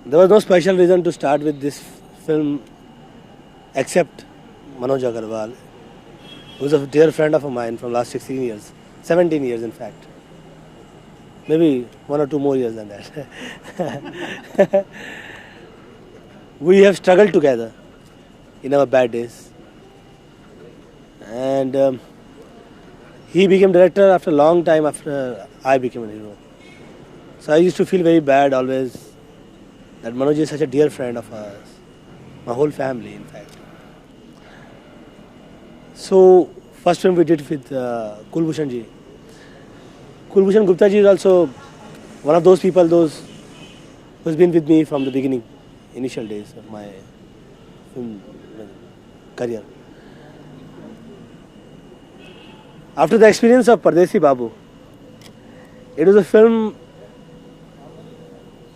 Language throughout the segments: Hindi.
There was no special reason to start with this film except Manoj Agarwal, who is a dear friend of mine from last 16 years, 17 years in fact. Maybe 1 or 2 more years than that. We have struggled together in our bad days. And he became director after a long time after I became a hero. So I used to feel very bad always that Manoj is such a dear friend of ours, my whole family in fact. So first film we did with Kulbhushan ji. Kulbhushan Gupta ji is also one of those people who's been with me from the beginning, initial days of my film career. After the experience of Pardesi Babu, it was a film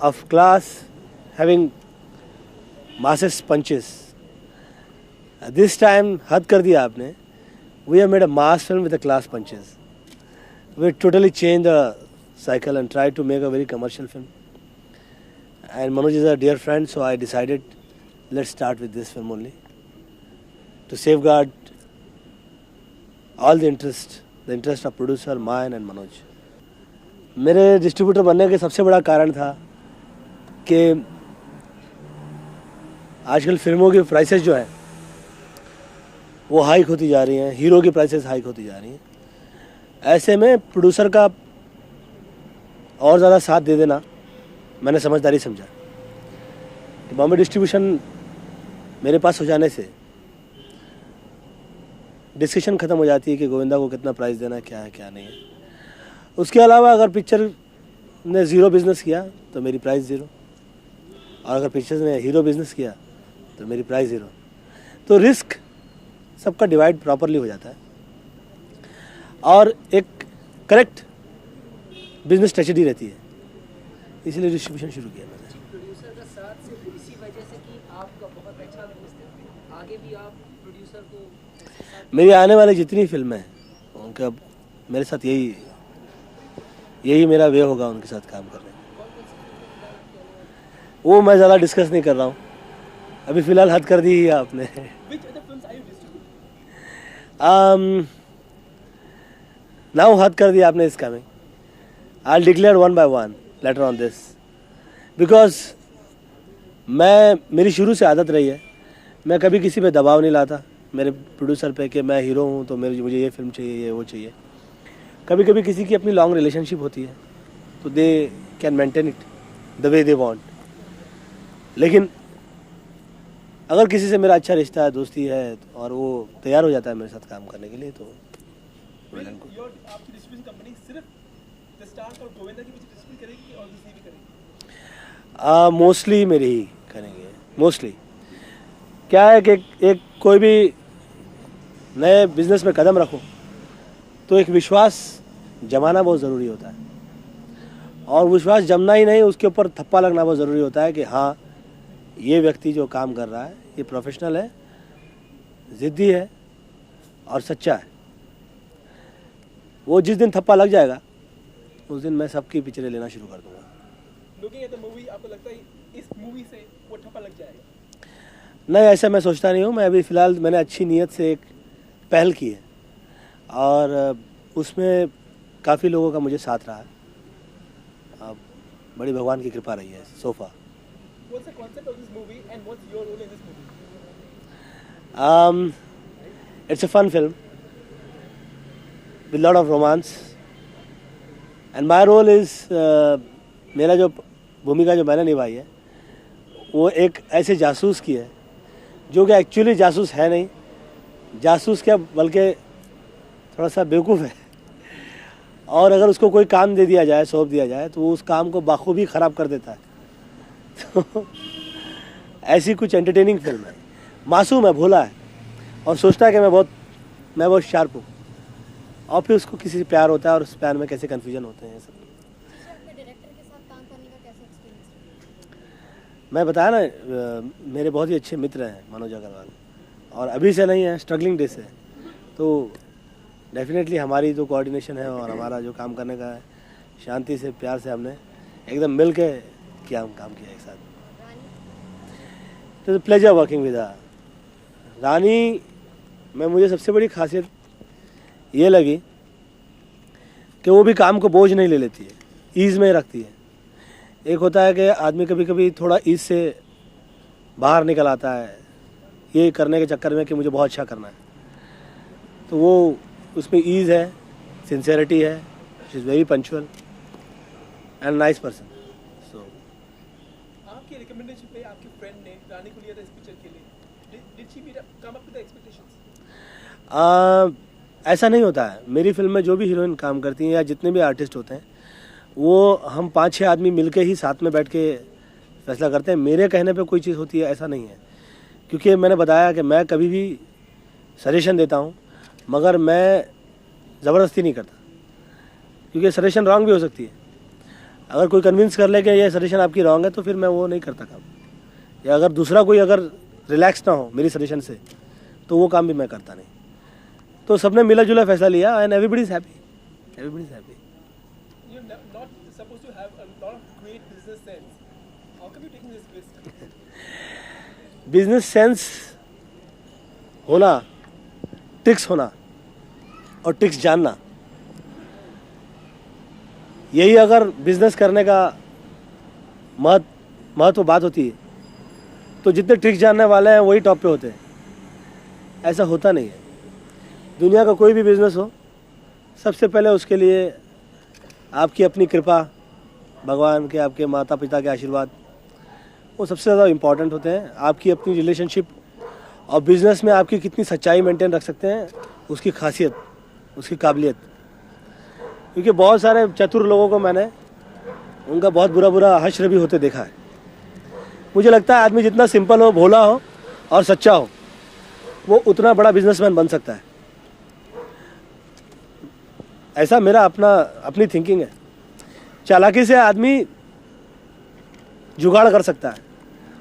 of class having masses punches. This time, had kar diya aapne. We have made a mass film with the class punches. We totally changed the cycle and tried to make a very commercial film. And Manoj is a dear friend, so I decided let's start with this film only to safeguard all the interest of producer, mine and Manoj. मेरे डिस्ट्रीब्यूटर बनने के सबसे बड़ा कारण था कि आजकल फिल्मों की प्राइसेस जो हैं वो हाइक होती जा रही हैं, हीरो की प्राइसेस हाइक होती जा रही हैं. ऐसे में प्रोड्यूसर का और ज़्यादा साथ दे देना मैंने समझदारी समझा. कि बॉम्बे डिस्ट्रीब्यूशन मेरे पास हो जाने से डिस्कशन ख़त्म हो जाती है कि गोविंदा को कितना प्राइस देना है, क्या है क्या नहीं है. उसके अलावा अगर पिक्चर ने ज़ीरो बिज़नेस किया तो मेरी प्राइस ज़ीरो, और अगर पिक्चर ने हीरो बिज़नेस किया तो मेरी प्राइस ज़ीरो. तो रिस्क सबका डिवाइड प्रॉपरली हो जाता है और एक करेक्ट बिजनेस स्ट्रेटजी रहती है. इसलिए डिस्ट्रीब्यूशन शुरू किया मैंने. प्रोड्यूसर का साथ सिर्फ इसी वजह से कि आपका बहुत अच्छा बिजनेस है, आगे भी आप प्रोड्यूसर को मेरी आने वाली जितनी फिल्में हैं उनका मेरे साथ यही मेरा वे होगा उनके साथ काम करने. वो मैं ज़्यादा डिस्कस नहीं कर रहा हूँ अभी फ़िलहाल. हद कर दी है आपने. नाउ हद कर दिया आपने इसका. में I'll declare one by one later on this because मेरी शुरू से आदत रही है, मैं कभी किसी पे दबाव नहीं लाता मेरे प्रोड्यूसर पे कि मैं हीरो हूँ तो मुझे ये फिल्म चाहिए, ये वो चाहिए. कभी कभी किसी की अपनी लॉन्ग रिलेशनशिप होती है तो they can maintain it the way they want. लेकिन अगर किसी से मेरा अच्छा रिश्ता है, दोस्ती है और वो तैयार हो जाता है मेरे साथ काम करने के लिए तो मोस्टली मेरे ही करेंगे. मोस्टली क्या है कि एक कोई भी नए बिजनेस में कदम रखो तो एक विश्वास जमाना बहुत ज़रूरी होता है, और विश्वास जमना ही नहीं, उसके ऊपर थप्पा लगना बहुत ज़रूरी होता है कि हाँ ये व्यक्ति जो काम कर रहा है ये प्रोफेशनल है, ज़िद्दी है और सच्चा है. वो जिस दिन थप्पा लग जाएगा उस दिन मैं सबकी पिक्चरें लेना शुरू कर दूंगा. लुकिंग एट द मूवी, आपको लगता है इस मूवी से वो ठप्पा लग जाएगा? नहीं, ऐसा मैं सोचता नहीं हूँ. मैं अभी फ़िलहाल मैंने अच्छी नीयत से एक पहल की है और उसमें काफ़ी लोगों का मुझे साथ रहा है. बड़ी भगवान की कृपा रही है. Sofa What's the concept of this movie and what's your role in this movie? It's a fun film with lot of romance and my role is मेरा जो भूमिका जो मैंने निभाई है वो एक ऐसे जासूस की है जो कि एक्चुअली जासूस है नहीं. जासूस क्या बल्कि थोड़ा सा बेवकूफ़ है, और अगर उसको कोई काम दे दिया जाए, सौंप दिया जाए तो वो उस काम को बाखूबी ख़राब कर देता है. तो ऐसी कुछ एंटरटेनिंग फिल्म है. मासूम है, भोला है और सोचता है कि मैं बहुत शार्प हूँ, और फिर उसको किसी से प्यार होता है और उस प्यार में कैसे कन्फ्यूजन होते हैं. सब मैं बताया ना, मेरे बहुत ही अच्छे मित्र हैं मनोज अग्रवाल, और अभी से नहीं है, स्ट्रगलिंग डे से. तो डेफिनेटली हमारी जो कोऑर्डिनेशन है और हमारा जो काम करने का है, शांति से प्यार से हमने एकदम मिल के काम किया एक साथ. Rani? It is pleasure working with her. Rani में मुझे सबसे बड़ी खासियत ये लगी कि वो भी काम को बोझ नहीं ले लेती है, ईज़ में रखती है। एक होता है कि आदमी कभी कभी थोड़ा ईज़ से बाहर निकल आता है ये करने के चक्कर में कि मुझे बहुत अच्छा करना है, तो वो उसमें ईज़ है, सिंसेरिटी है, she is very punctual and nice person. So आपके रिकमेंडेशन पे आपके फ्रेंड ने रानी को लिया था इस पिक्चर के लिए। Did she come up with the expectations? ऐसा नहीं होता है। मेरी फिल्म में जो भी हीरोइन काम करती हैं या जितने भी आर्टिस्ट होते हैं वो हम 5-6 आदमी मिलके ही साथ में बैठ के फैसला करते हैं। मेरे कहने पे कोई चीज़ होती है ऐसा नहीं है, क्योंकि मैंने बताया कि मैं कभी भी सजेशन देता हूँ मगर मैं ज़बरदस्ती नहीं करता, क्योंकि सजेशन रॉन्ग भी हो सकती है। अगर कोई कन्विंस कर ले कि ये सजेशन आपकी रॉन्ग है तो फिर मैं वो नहीं करता काम, या अगर दूसरा कोई अगर रिलैक्स ना हो मेरी सजेशन से तो वो काम भी मैं करता नहीं। तो सबने मिला जुला फैसला लिया and everybody is happy, everybody is happy. You are not supposed to have a lot of great business sense, how come you taking this risk? Business sense होना, ट्रिक्स होना और ट्रिक्स जानना, यही अगर बिजनेस करने का महत्व बात होती है तो जितने ट्रिक्स जानने वाले हैं वही टॉप पे होते हैं। ऐसा होता नहीं है। दुनिया का कोई भी बिजनेस हो सबसे पहले उसके लिए आपकी अपनी कृपा, भगवान के, आपके माता पिता के आशीर्वाद, वो सबसे ज़्यादा इम्पॉर्टेंट होते हैं। आपकी अपनी रिलेशनशिप और बिज़नेस में आपकी कितनी सच्चाई मेंटेन रख सकते हैं, उसकी खासियत, उसकी काबिलियत। क्योंकि बहुत सारे चतुर लोगों को मैंने उनका बहुत बुरा हश्र भी होते देखा है। मुझे लगता है आदमी जितना सिंपल हो, भोला हो और सच्चा हो वो उतना बड़ा बिजनेसमैन बन सकता है। ऐसा मेरा अपनी थिंकिंग है। चालाकी से आदमी जुगाड़ कर सकता है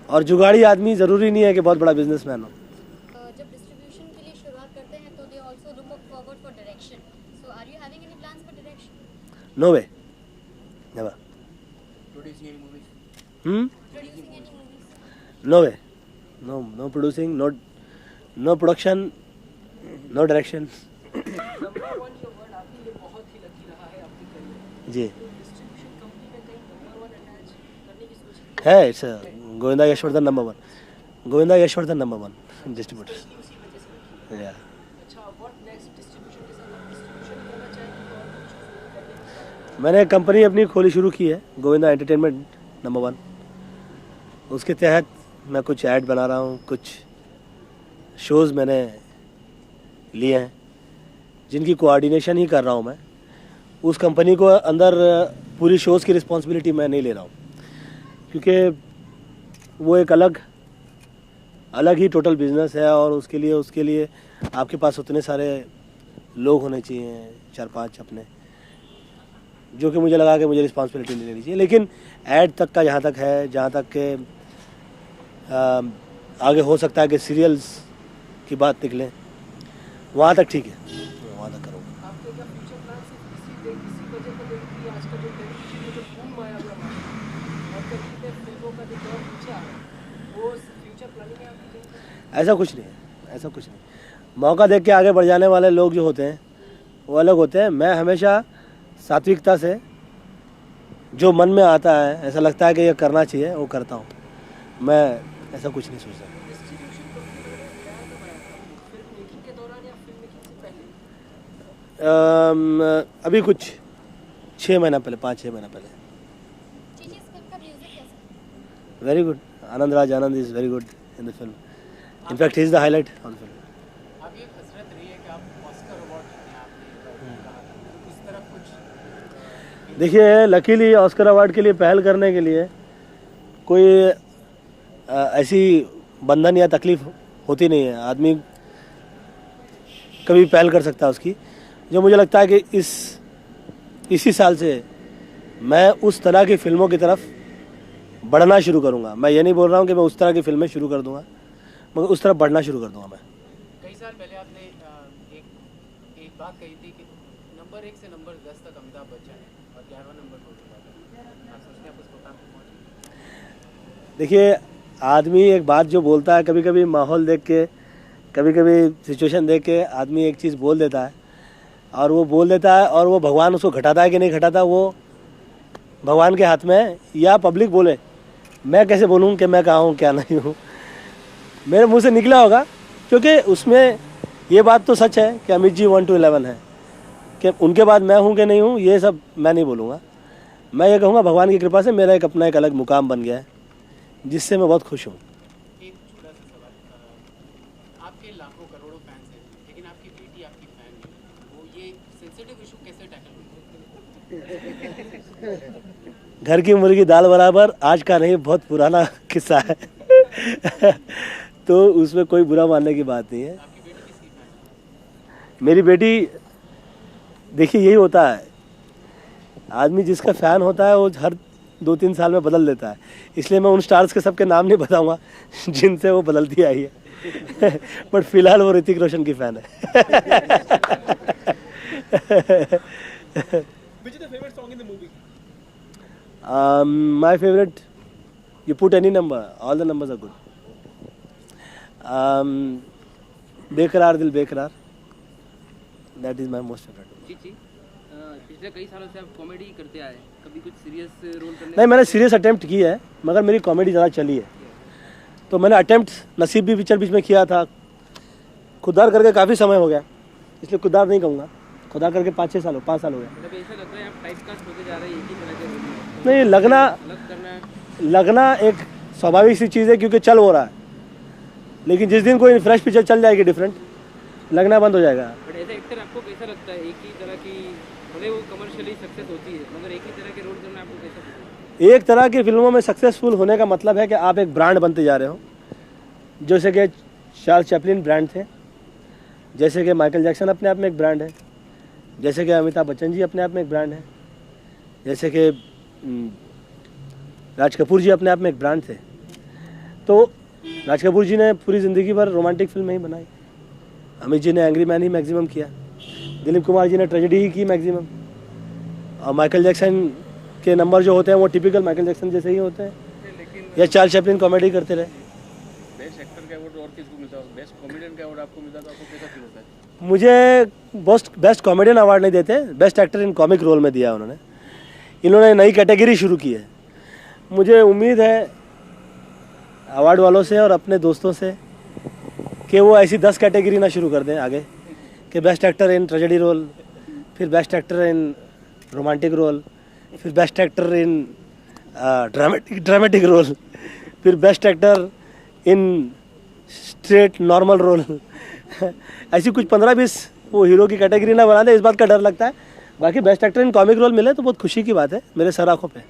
और जुगाड़ी आदमी ज़रूरी नहीं है कि बहुत बड़ा बिजनेसमैन हो। जब डिस्ट्रीब्यूशन के लिए शुरुआत करते हैं तो they also look forward for direction, so are you having any plans for direction? No way, never. Producing any movies? Producing any movies? No way, no producing, no production, no direction. Number 1 ये वर्ड आपके लिए बहुत ही लकी रहा है आपकी करियर। जी डिस्ट्रीब्यूशन कंपनी में कहीं नंबर 1 अटैच करने की सोच है। It's Govinda Yashvardhan number 1, Govinda Yashvardhan number 1 distributor. उसी वजह से रखी है। अच्छा, व्हाट नेक्स्ट? डिस्ट्रीब्यूशन के साथ आप डिस्ट्रीब्यूशन करना चाहेंगे और कुछ करने की? मैंने कंपनी अपनी खोली शुरू की है, गोविंदा एंटरटेनमेंट नंबर 1। उसके तहत मैं कुछ ऐड बना रहा हूँ, कुछ शोज़ मैंने लिए हैं जिनकी कोऑर्डिनेशन ही कर रहा हूँ मैं। उस कंपनी को अंदर पूरी शोज़ की रिस्पॉन्सिबिलिटी मैं नहीं ले रहा हूँ, क्योंकि वो एक अलग ही टोटल बिजनेस है और उसके लिए आपके पास उतने सारे लोग होने चाहिए, 4-5 अपने, जो कि मुझे लगा कि मुझे रिस्पॉन्सिबिलिटी नहीं लेनी चाहिए। लेकिन ऐड तक का जहाँ तक है, जहाँ तक के आगे हो सकता है कि सीरियल्स की बात निकले, वहाँ तक ठीक है, वहाँ तक करूँगा। आपके क्या फ्यूचर प्लान सिर्फ इसी वजह को देखते हैं आज का जो टेलीविजन में जो बूम आया हुआ है और कहीं पे फिल्मों का जो दौर पीछे आ रहा है, वो फ्यूचर प्लानिंग है आपकी? ऐसा कुछ नहीं है, ऐसा कुछ नहीं। मौका देख के आगे बढ़ जाने वाले लोग जो होते हैं वो अलग होते हैं। मैं हमेशा सात्विकता से जो मन में आता है, ऐसा लगता है कि ये करना चाहिए, वो करता हूँ। मैं ऐसा कुछ नहीं सोचता। डिस्ट्रीब्यूशन कंपनी में नया कब आया था? फिल्म मेकिंग के दौरान या फिल्म मेकिंग से पहले? अभी कुछ 6 महीना पहले, 5-6 महीना पहले। चीची इस फिल्म का म्यूजिक कैसा? Very good. Anand Raj Anand is very good in the film. In fact he is the highlight on film. अब ये कसरत रही है कि आप ऑस्कर अवार्ड जीतने आपने कहा, उस तरफ कुछ? देखिए, लकीली ऑस्कर अवार्ड के लिए पहल करने के लिए कोई ऐसी बंधन या तकलीफ होती नहीं है। आदमी कभी पहल कर सकता है उसकी। जो मुझे लगता है कि इसी साल से मैं उस तरह की फिल्मों की तरफ बढ़ना शुरू करूँगा। मैं ये नहीं बोल रहा हूँ कि मैं उस तरह की फिल्में शुरू कर दूँगा, मगर उस तरफ बढ़ना शुरू कर दूँगा मैं। कई साल पहले आपने एक बात कही थी कि नंबर 1 से नंबर 10 तक अमिताभ बच्चन है और 11वां नंबर हो चुका था। आप सोचते हैं आप उस मुकाम पर पहुंचे? देखिए, आदमी एक बात जो बोलता है, कभी कभी माहौल देख के, कभी कभी सिचुएशन देख के आदमी एक चीज़ बोल देता है, और वो बोल देता है, और वो भगवान उसको घटाता है कि नहीं घटाता, वो भगवान के हाथ में है, या पब्लिक बोले। मैं कैसे बोलूँ कि मैं कहाँ हूँ क्या नहीं हूँ, मेरे मुंह से निकला होगा, क्योंकि उसमें ये बात तो सच है कि अमित जी 1 to 11 है, कि उनके बाद मैं हूँ कि नहीं हूँ ये सब मैं नहीं बोलूँगा। मैं ये कहूँगा भगवान की कृपा से मेरा एक अपना एक अलग मुकाम बन गया है, जिससे मैं बहुत खुश हूँ। एक छोटा सा सवाल, आपके लाखों करोड़ों फैंस हैं, लेकिन आपकी बेटी आपकी फैन नहीं, वो ये सेंसिटिव इशू कैसे टैकल करेगी? घर की मुर्गी दाल बराबर, आज का नहीं, बहुत पुराना किस्सा है। तो उसमें कोई बुरा मानने की बात नहीं है। आपकी बेटी किसकी फैन है? मेरी बेटी, देखिए यही होता है, आदमी जिसका फ़ैन होता है वो हर 2-3 साल में बदल देता है, इसलिए मैं उन स्टार्स के सबके नाम नहीं बताऊंगा जिनसे वो बदलती आई है। बट फिलहाल वो ऋतिक रोशन की फ़ैन है। Which is the favorite song in the movie? My favorite, you put any number, all the numbers are good. बेकरार दिल बेकरार, that is my most favorite. जी पिछले कई सालों से आप कॉमेडी करते आए, कभी कुछ सीरियस रोल करने? नहीं, मैंने सीरियस अटेम्प्ट की है, मगर मेरी कॉमेडी ज़्यादा चली है। तो मैंने अटेम्प्ट नसीब भी पिक्चर बीच में किया था, खुदार करके काफ़ी समय हो गया, इसलिए खुदार नहीं कहूँगा, खुदार करके 5 साल हो गए। मतलब ऐसा लग रहा है आप टाइपकास्ट होते जा रहे हैं एक ही तरह के रोल में, नहीं, अलग करना लगना एक स्वाभाविक सी चीज़ है, क्योंकि चल हो रहा है, लेकिन जिस दिन कोई फ्रेश पिक्चर चल जाएगी डिफरेंट, लगना बंद हो जाएगा। बट एज एक्टर आपको कैसा लगता है, एक ही तरह की, भले वो कमर्शियली सक्सेस होती है, मगर एक ही तरह के रोल करना आपको कैसा लगता है? एक तरह की फिल्मों में सक्सेसफुल होने का मतलब है कि आप एक ब्रांड बनते जा रहे हो, जैसे कि चार्ल्स चैपलिन ब्रांड थे, जैसे कि माइकल जैक्सन अपने आप में एक ब्रांड है, जैसे कि अमिताभ बच्चन जी अपने आप में एक ब्रांड है, जैसे कि राज कपूर जी अपने आप में एक ब्रांड थे। तो राज कपूर जी ने पूरी ज़िंदगी भर रोमांटिक फिल्म ही बनाई, अमित जी ने एंग्री मैन ही मैक्सिमम किया, दिलीप कुमार जी ने ट्रेजेडी ही की मैक्सिमम, और माइकल जैक्सन के नंबर जो होते हैं वो टिपिकल माइकल जैक्सन जैसे ही होते हैं, या चार्ल्स चैपलिन कॉमेडी करते रहे। बेस्ट एक्टर का अवार्ड और किसको मिलता है, बेस्ट कॉमेडियन का अवार्ड आपको मिलता है, तो आपको कैसा फील होता है? मुझे बेस्ट कॉमेडियन अवार्ड नहीं देते, best actor in comic role में दिया उन्होंने। इन्होंने नई कैटेगरी शुरू की है। मुझे उम्मीद है अवार्ड वालों से और अपने दोस्तों से कि वो ऐसी 10 कैटेगरी ना शुरू कर दें आगे, कि best actor in tragedy role, फिर best actor in romantic role, फिर best actor in dramatic role, फिर best actor in straight normal role. ऐसी कुछ 15-20 वो हीरो की कैटेगरी ना बना दे, इस बात का डर लगता है। बाकी best actor in comic role मिले तो बहुत खुशी की बात है मेरे सर आँखों पे।